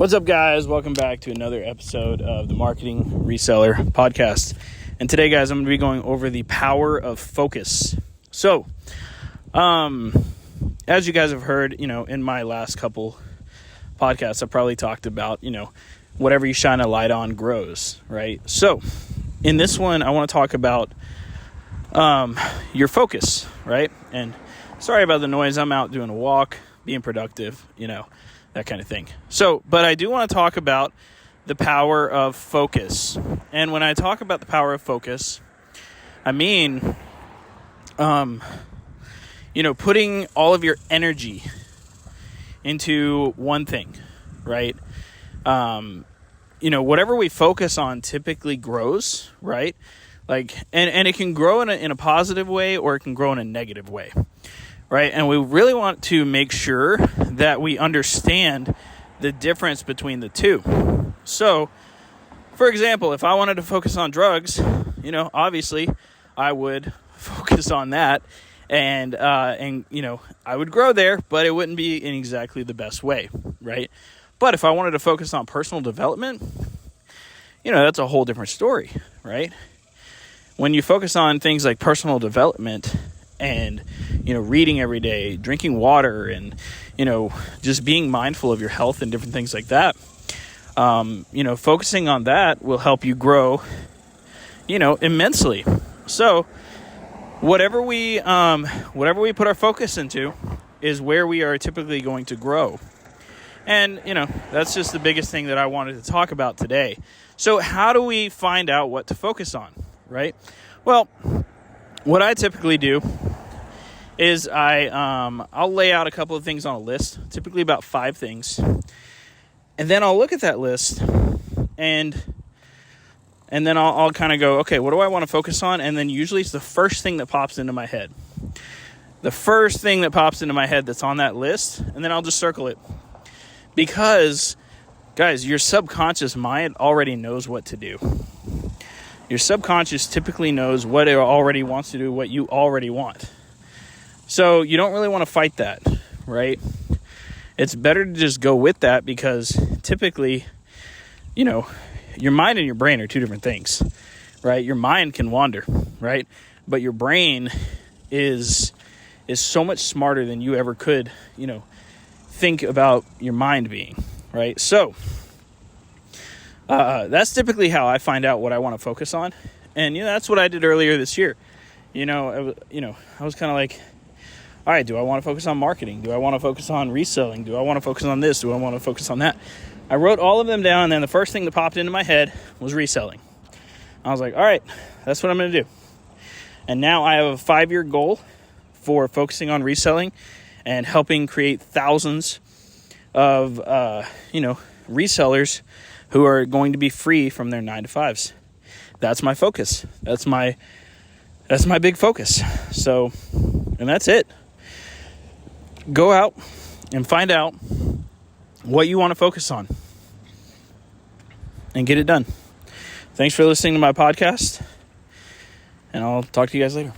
What's up, guys? Welcome back to another episode of the Marketing Reseller podcast. And today, guys, I'm going to be going over the power of focus. So, as you guys have heard, in my last couple podcasts, I probably talked about, whatever you shine a light on grows, right? So, in this one, I want to talk about your focus, right? And sorry about the noise. I'm out doing a walk, being productive, that kind of thing. So, but I do want to talk about the power of focus. And when I talk about the power of focus, I mean, putting all of your energy into one thing, right? Whatever we focus on typically grows, right? And it can grow in a positive way, or it can grow in a negative way. Right, and we really want to make sure that we understand the difference between the two. So, for example, if I wanted to focus on drugs, obviously I would focus on that, and I would grow there, but it wouldn't be in exactly the best way, right? But if I wanted to focus on personal development, that's a whole different story, right? When you focus on things like personal development and reading every day, drinking water, and just being mindful of your health and different things like that, focusing on that will help you grow immensely. So whatever we put our focus into is where we are typically going to grow. And that's just the biggest thing that I wanted to talk about today. So how do we find out what to focus on, right? Well, what I typically do is I'll lay out a couple of things on a list, typically about 5 things, and then I'll look at that list, and then I'll kind of go, okay, what do I want to focus on? And then usually it's the first thing that pops into my head. The first thing that pops into my head that's on that list, and then I'll just circle it. Because, guys, your subconscious mind already knows what to do. Your subconscious typically knows what it already wants to do, what you already want. So you don't really want to fight that, right? It's better to just go with that, because typically, your mind and your brain are two different things, right? Your mind can wander, right? But your brain is so much smarter than you ever could, think about your mind being, right? So that's typically how I find out what I want to focus on. And, that's what I did earlier this year. I was kind of like, all right, do I want to focus on marketing? Do I want to focus on reselling? Do I want to focus on this? Do I want to focus on that? I wrote all of them down, and then the first thing that popped into my head was reselling. I was like, all right, that's what I'm going to do. And now I have a 5-year goal for focusing on reselling and helping create thousands of, resellers who are going to be free from their 9-to-5s. That's my focus. That's my big focus. So, and that's it. Go out and find out what you want to focus on and get it done. Thanks for listening to my podcast, and I'll talk to you guys later.